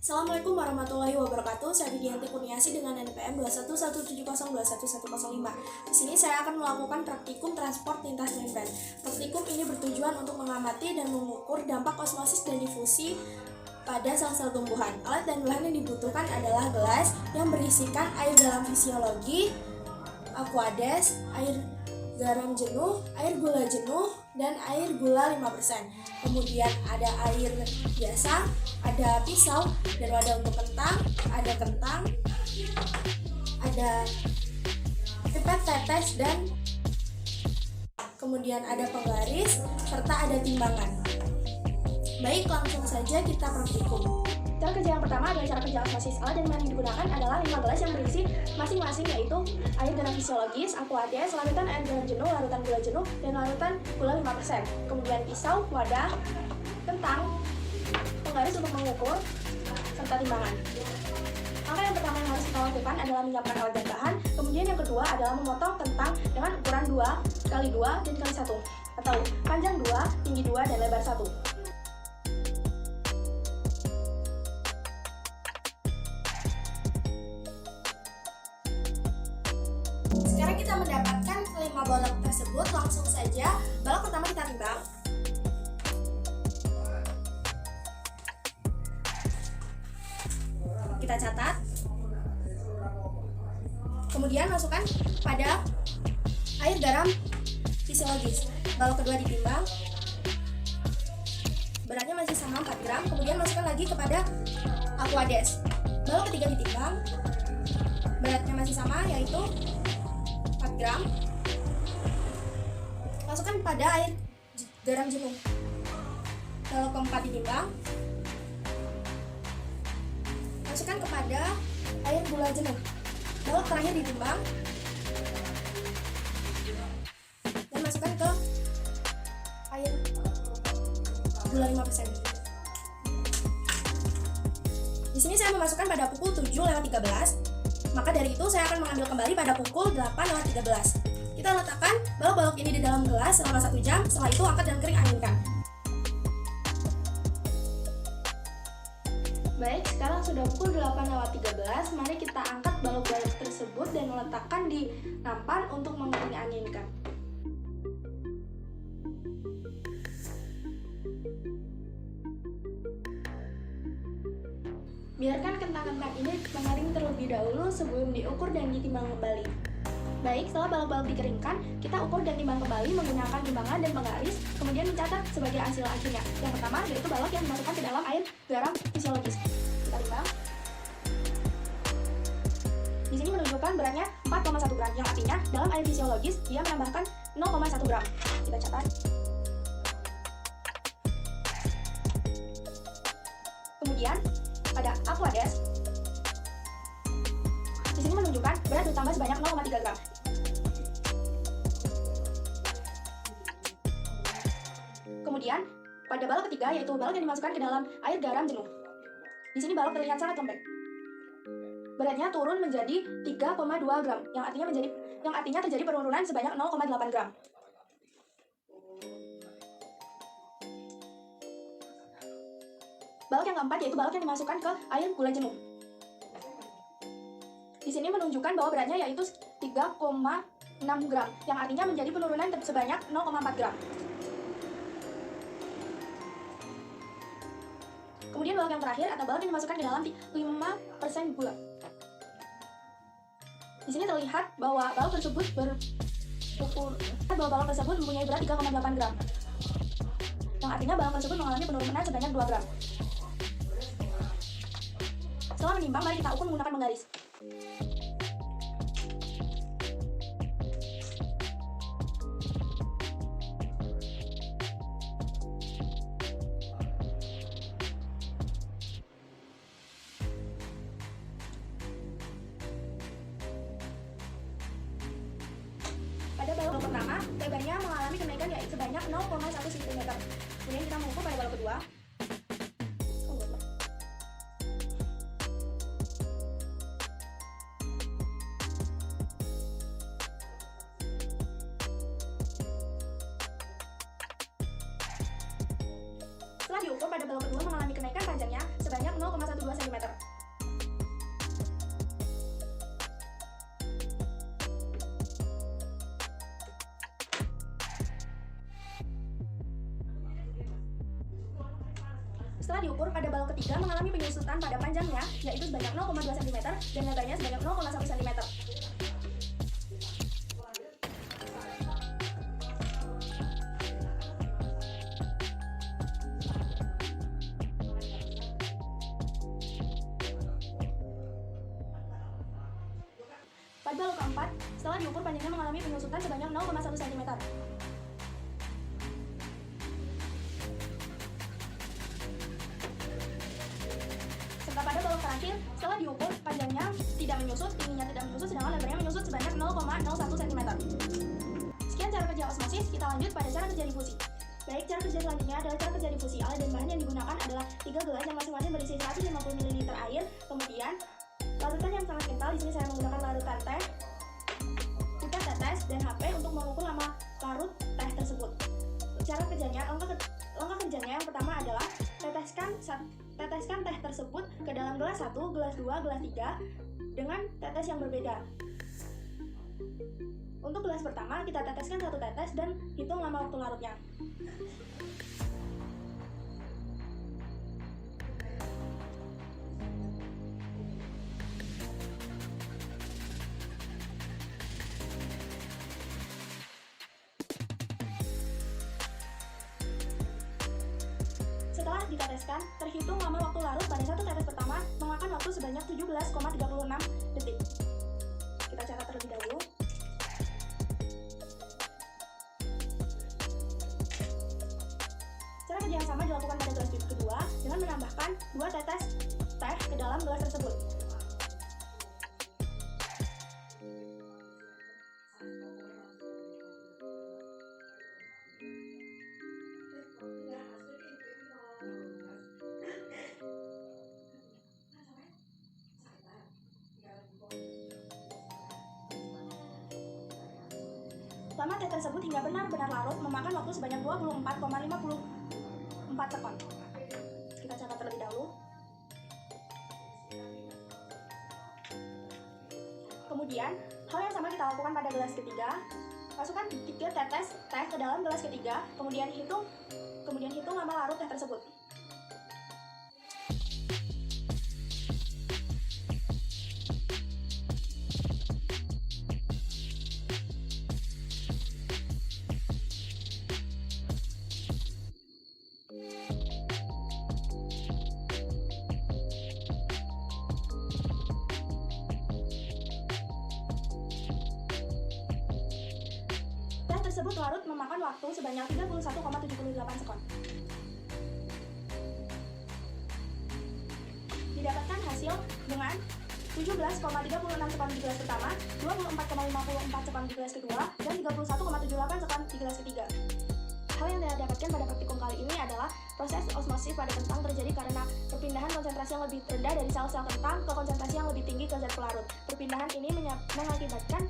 Assalamualaikum warahmatullahi wabarakatuh. Saya Widianti Kurniasi dengan NPM 21170211105. Di sini saya akan melakukan praktikum transport lintas membran. Praktikum ini bertujuan untuk mengamati dan mengukur dampak osmosis dan difusi pada sel-sel tumbuhan. Alat dan bahan yang dibutuhkan adalah gelas yang berisikan air dalam fisiologi, aquades, air garam jenuh, air gula jenuh, dan air gula 5%. Kemudian ada air biasa, ada pisau dan wadah untuk kentang, ada pipet tetes, dan kemudian ada penggaris, serta ada timbangan. Baik, langsung saja kita praktikum. Cara kerja yang pertama adalah cara kerja osmosis. Alat dan bahan yang digunakan adalah 5 gelas yang berisi masing-masing, yaitu air garam fisiologis, aquades, larutan air garam jenuh, larutan gula jenuh, dan larutan gula 5%. Kemudian pisau, wadah, kentang, penggaris untuk mengukur, serta timbangan. Langkah yang pertama yang harus kita lakukan adalah menyiapkan alat dan bahan. Kemudian yang kedua adalah memotong kentang dengan ukuran 2x2 dan kali 1, atau panjang 2, tinggi 2, dan lebar 1. Sekarang kita mendapatkan 5 balok tersebut. Langsung saja, balok pertama kita timbang. Kita catat. Kemudian masukkan pada air garam fisiologis. Balok kedua ditimbang. Beratnya masih sama 4 gram. Kemudian masukkan lagi kepada aquades. Balok ketiga ditimbang. Beratnya masih sama, yaitu 4 gram. Masukkan pada air garam jenuh. Balok keempat ditimbang. Masukkan kepada air gula jenuh. Balok terakhir ditimbang dan masukkan ke air gula 5%. Di sini saya memasukkan pada pukul 7:13. Maka dari itu saya akan mengambil kembali pada pukul 8:13. Kita letakkan balok-balok ini di dalam gelas selama 1 jam. Setelah itu angkat dan kering anginkan. Baik, sekarang sudah pukul 8:13. Mari kita angkat balok-balok tersebut dan letakkan di nampan untuk mengering anginkan. Biarkan kentang-kentang ini mengering terlebih dahulu sebelum diukur dan ditimbang kembali. Baik, setelah balok-balok dikeringkan, kita ukur dan timbang kembali menggunakan timbangan dan penggaris, kemudian mencatat sebagai hasil akhirnya. Yang pertama yaitu balok yang dimasukkan ke dalam air garam fisiologis. Kita timbang. Di sini menunjukkan beratnya 4,1 gram, yang artinya dalam air fisiologis dia menambahkan 0,1 gram. Kita catat. Kemudian pada aquades, di sini menunjukkan berat ditambah sebanyak 0,3 gram. Kemudian pada balok ketiga yaitu balok yang dimasukkan ke dalam air garam jenuh. Di sini balok terlihat sangat lembek. Beratnya turun menjadi 3,2 gram, yang artinya terjadi penurunan sebanyak 0,8 gram. Balok yang keempat yaitu balok yang dimasukkan ke air gula jenuh. Di sini menunjukkan bahwa beratnya yaitu 3,6 gram, yang artinya menjadi penurunan sebanyak 0,4 gram. Kemudian balok yang terakhir atau balok yang dimasukkan ke dalam 5% gula. Di sini terlihat bahwa balok tersebut mempunyai berat 3,8 gram, yang artinya balok tersebut mengalami penurunan sebanyak 2 gram. Setelah menimbang, mari kita ukur menggunakan penggaris. Pada balok pertama, lebarnya mengalami kenaikan yaitu sebanyak 0,1 cm. Kemudian kita mengukur pada balok kedua. Setelah diukur pada balok kedua mengalami kenaikan panjangnya sebanyak 0,12 cm. diukur pada balok ketiga mengalami penyusutan pada panjangnya, yaitu sebanyak 0,2 cm dan lebarnya sebanyak 0,1 cm. Pada balok keempat, setelah diukur panjangnya mengalami penyusutan sebanyak 0,1 cm. Serta pada balok terakhir, setelah diukur panjangnya tidak menyusut, tingginya tidak menyusut, sedangkan lebarnya menyusut sebanyak 0,01 cm. Sekian cara kerja osmosis, kita lanjut pada cara kerja difusi. Baik, cara kerja selanjutnya adalah cara kerja difusi. Alat dan bahan yang digunakan adalah 3 gelas yang masing-masing berisi 150 ml air, kemudian larutan yang sangat kental. Di sini saya menggunakan larutan teh, pipet tetes, dan HP untuk mengukur lama larut teh tersebut. Cara kerjanya, langkah kerjanya yang pertama adalah teteskan teh tersebut ke dalam gelas 1, gelas 2, gelas 3 dengan tetes yang berbeda. Untuk gelas pertama, kita teteskan 1 tetes dan hitung lama waktu larutnya. Setelah diteteskan, terhitung lama waktu larut pada 1 tetes pertama memakan waktu sebanyak 17,36 detik. Kita catat terlebih dahulu. Cara kerja yang sama dilakukan pada gelas kedua dengan menambahkan 2 tetes teh ke dalam gelas tersebut. Lama teh tersebut hingga benar-benar larut memakan waktu sebanyak 24,54 sekon. Kita catat terlebih dahulu. Kemudian, hal yang sama kita lakukan pada gelas ketiga. Masukkan 3 tetes teh ke dalam gelas ketiga, kemudian hitung lama larut teh tersebut. Tersebut larut memakan waktu sebanyak 31,78 sekon. Didapatkan hasil dengan 17,36 sekon di gelas pertama, 24,54 sekon di gelas kedua, dan 31,78 sekon di gelas ketiga. Hal yang didapatkan pada praktikum kali ini adalah proses osmosis pada kentang terjadi karena perpindahan konsentrasi yang lebih rendah dari sel-sel kentang ke konsentrasi yang lebih tinggi ke zat pelarut. Perpindahan ini mengakibatkan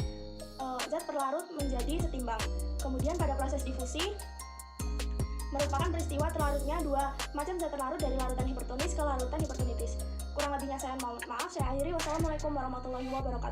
zat pelarut menjadi setimbang. Kemudian pada proses difusi merupakan peristiwa terlarutnya 2 macam zat terlarut dari larutan hipertonis ke larutan hipertonitis. Kurang lebihnya saya mohon maaf, saya akhiri. Wassalamualaikum warahmatullahi wabarakatuh.